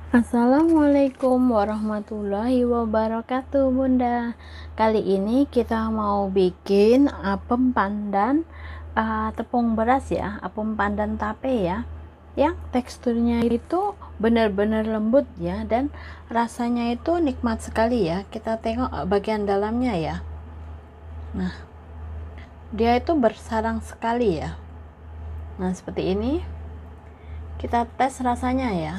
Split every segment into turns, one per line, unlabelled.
Assalamualaikum warahmatullahi wabarakatuh, Bunda. Kali ini kita mau bikin apem pandan tepung beras ya, apem pandan tape ya, yang teksturnya itu benar-benar lembut ya, dan rasanya itu nikmat sekali ya. Kita tengok bagian dalamnya ya. Nah, dia itu bersarang sekali ya. Nah, seperti ini. Kita tes rasanya ya.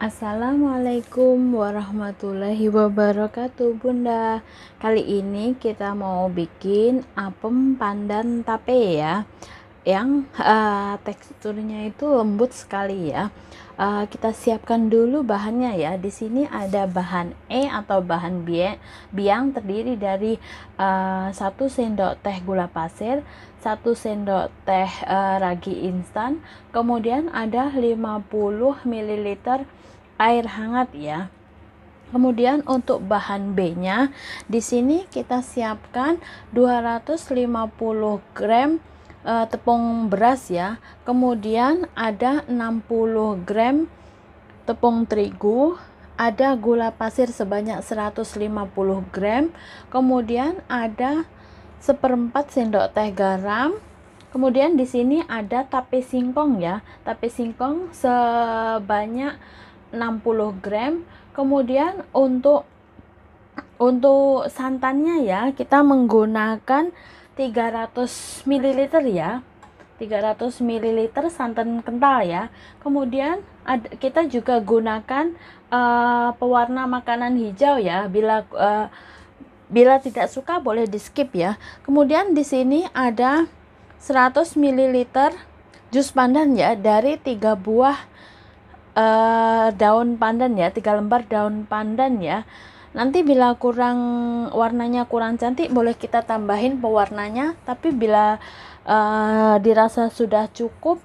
Assalamualaikum warahmatullahi wabarakatuh, Bunda. Kali ini kita mau bikin apem pandan tape ya, yang teksturnya itu lembut sekali ya. Kita siapkan dulu bahannya ya. Di sini ada bahan atau bahan biang terdiri dari 1 sendok teh gula pasir, 1 sendok teh ragi instan, kemudian ada 50 ml air hangat ya. Kemudian untuk bahan B-nya di sini kita siapkan 250 gram tepung beras ya. Kemudian ada 60 gram tepung terigu, ada gula pasir sebanyak 150 gram, kemudian ada 1/4 sendok teh garam. Kemudian di sini ada tape singkong ya. Tape singkong sebanyak 60 gram. Kemudian untuk santannya ya, kita menggunakan 300 ml ya. 300 ml santan kental ya. Kemudian kita juga gunakan pewarna makanan hijau ya. Bila tidak suka boleh di skip ya. Kemudian di sini ada 100 ml jus pandan ya, dari 3 buah daun pandan ya, 3 lembar daun pandan ya. Nanti bila warnanya kurang cantik boleh kita tambahin pewarnanya, tapi bila dirasa sudah cukup,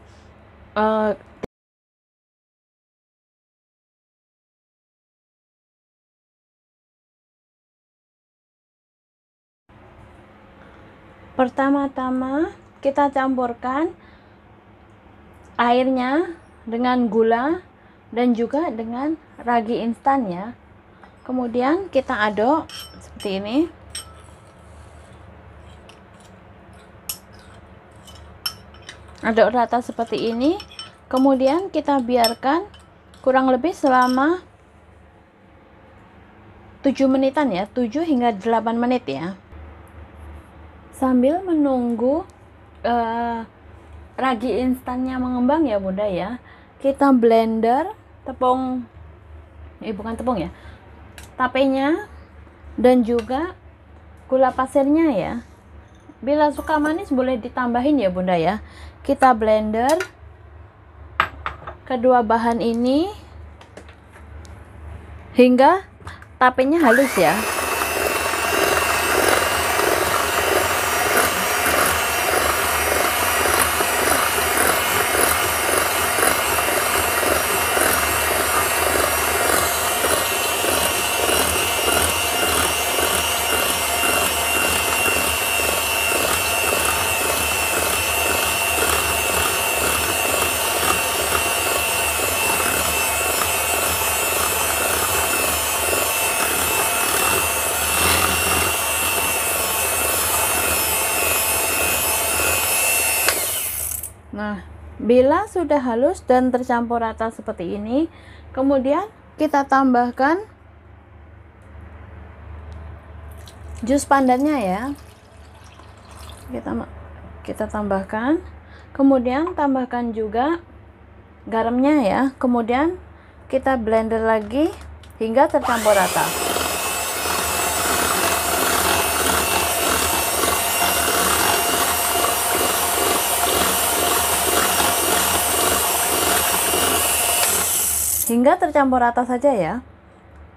pertama-tama kita campurkan airnya dengan gula dan juga dengan ragi instan ya. Kemudian kita aduk seperti ini. Aduk rata seperti ini. Kemudian kita biarkan kurang lebih selama 7 menitan ya, 7 hingga 8 menit ya. Sambil menunggu ragi instannya mengembang ya Bunda ya, kita blender tepung bukan tepung ya, tapenya dan juga gula pasirnya ya. Bila suka manis boleh ditambahin ya bunda ya. Kita blender kedua bahan ini hingga tapenya halus ya. Nah, bila sudah halus dan tercampur rata seperti ini, kemudian kita tambahkan jus pandannya ya. Kita tambahkan, kemudian tambahkan juga garamnya ya. Kemudian kita blender lagi hingga tercampur rata. Hingga tercampur rata saja ya.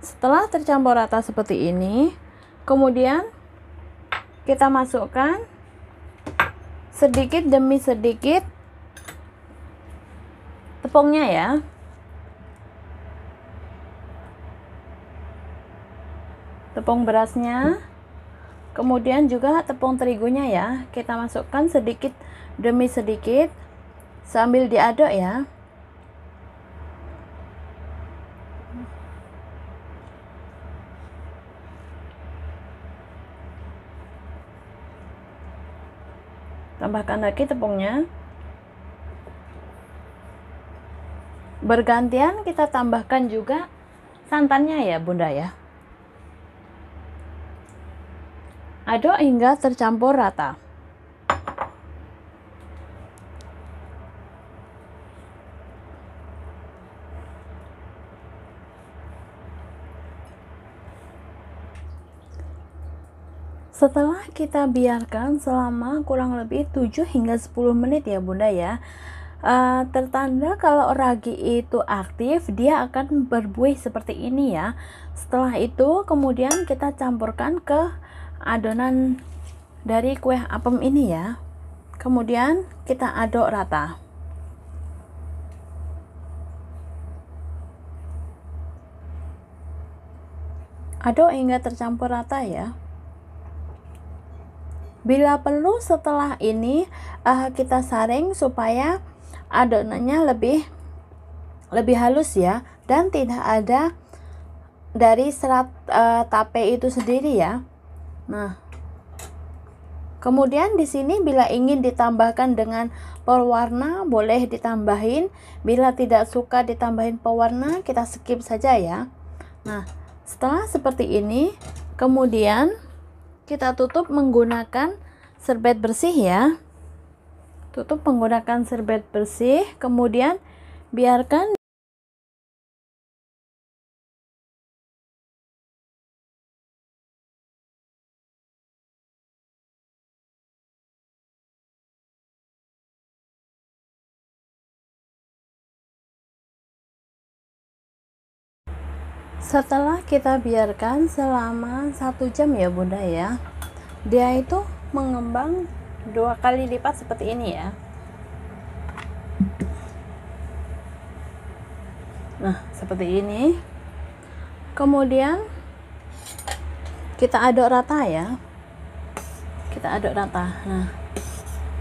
Setelah tercampur rata seperti ini, kemudian kita masukkan sedikit demi sedikit tepungnya ya. Tepung berasnya, kemudian juga tepung terigunya ya. Kita masukkan sedikit demi sedikit sambil diaduk ya. Tambahkan lagi tepungnya. Bergantian kita tambahkan juga santannya ya bunda ya. Aduk hingga tercampur rata. Setelah kita biarkan selama kurang lebih 7 hingga 10 menit ya bunda ya, tertanda kalau ragi itu aktif, dia akan berbuih seperti ini ya. Setelah itu kemudian kita campurkan ke adonan dari kue apem ini ya. Kemudian kita aduk rata. Aduk hingga tercampur rata ya. Bila perlu setelah ini kita saring supaya adonannya lebih halus ya, dan tidak ada dari serat tape itu sendiri ya. Nah, kemudian di sini bila ingin ditambahkan dengan pewarna boleh ditambahin. Bila tidak suka ditambahin pewarna, kita skip saja ya. Nah, setelah seperti ini, kemudian kita tutup menggunakan serbet bersih ya. Tutup menggunakan serbet bersih, kemudian biarkan setelah kita biarkan selama 1 jam ya bunda ya, dia itu mengembang 2 kali lipat seperti ini ya. Nah, seperti ini. Kemudian kita aduk rata ya. Kita aduk rata. Nah,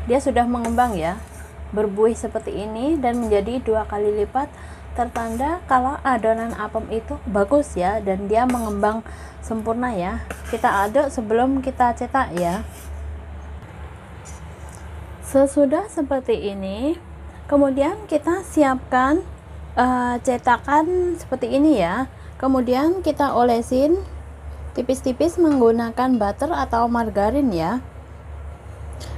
dia sudah mengembang ya, berbuih seperti ini dan menjadi 2 kali lipat, tertanda kalau adonan apem itu bagus ya dan dia mengembang sempurna ya. Kita aduk sebelum kita cetak ya. Sesudah seperti ini, kemudian kita siapkan cetakan seperti ini ya. Kemudian kita olesin tipis-tipis menggunakan butter atau margarin ya.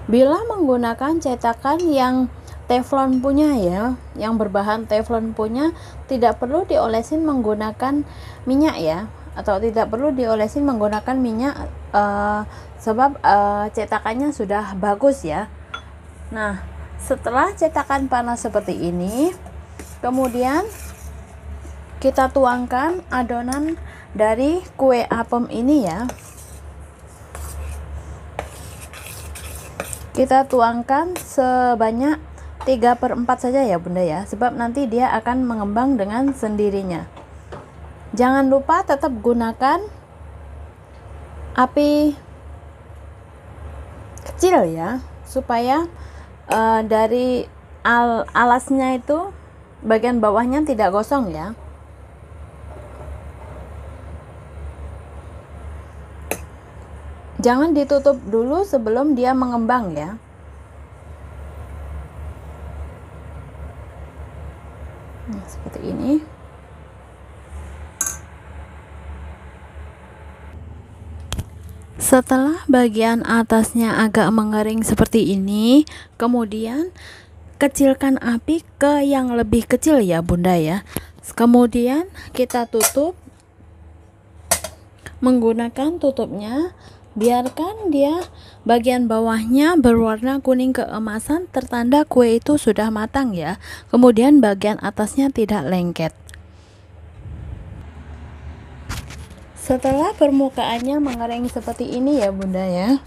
Bila menggunakan cetakan yang teflon punya ya, yang berbahan teflon punya tidak perlu diolesin menggunakan minyak ya, atau tidak perlu diolesin menggunakan minyak sebab cetakannya sudah bagus ya. Nah, setelah cetakan panas seperti ini, kemudian kita tuangkan adonan dari kue apem ini ya. Kita tuangkan sebanyak 3/4 saja ya bunda ya, sebab nanti dia akan mengembang dengan sendirinya. Jangan lupa tetap gunakan api kecil ya, supaya dari alasnya itu bagian bawahnya tidak gosong ya. Jangan ditutup dulu sebelum dia mengembang ya. Nah, seperti ini. Setelah bagian atasnya agak mengering seperti ini, kemudian kecilkan api ke yang lebih kecil ya bunda ya. Kemudian kita tutup menggunakan tutupnya. Biarkan dia bagian bawahnya berwarna kuning keemasan, tertanda kue itu sudah matang ya. Kemudian bagian atasnya tidak lengket. Setelah permukaannya mengering seperti ini ya bunda ya.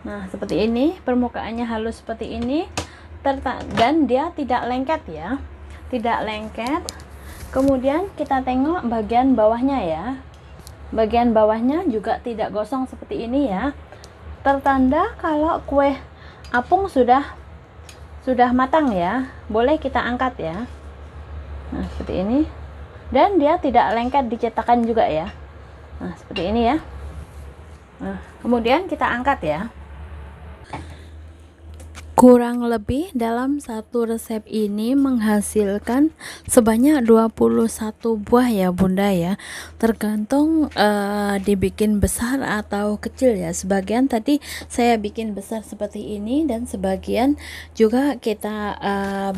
Nah, seperti ini, permukaannya halus seperti ini, dan dia tidak lengket ya. Tidak lengket. Kemudian kita tengok bagian bawahnya ya. Bagian bawahnya juga tidak gosong seperti ini ya. Tertanda kalau kue apung sudah matang ya. Boleh kita angkat ya. Nah, seperti ini. Dan dia tidak lengket di cetakan juga ya. Nah, seperti ini ya. Nah, kemudian kita angkat ya. Kurang lebih dalam satu resep ini menghasilkan sebanyak 21 buah ya bunda ya, tergantung dibikin besar atau kecil ya. Sebagian tadi saya bikin besar seperti ini, dan sebagian juga kita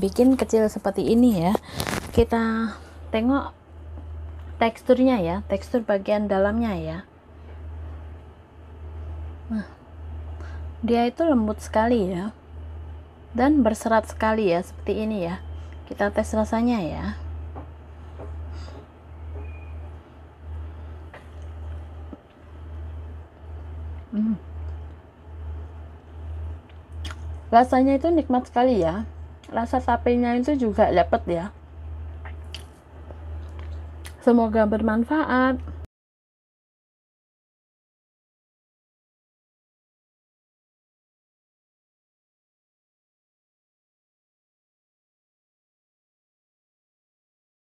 bikin kecil seperti ini ya. Kita tengok teksturnya ya, tekstur bagian dalamnya ya. Nah, dia itu lembut sekali ya, dan berserat sekali ya, seperti ini ya. Kita tes rasanya ya. Rasanya itu nikmat sekali ya. Rasa tapenya itu juga dapat ya. Semoga bermanfaat.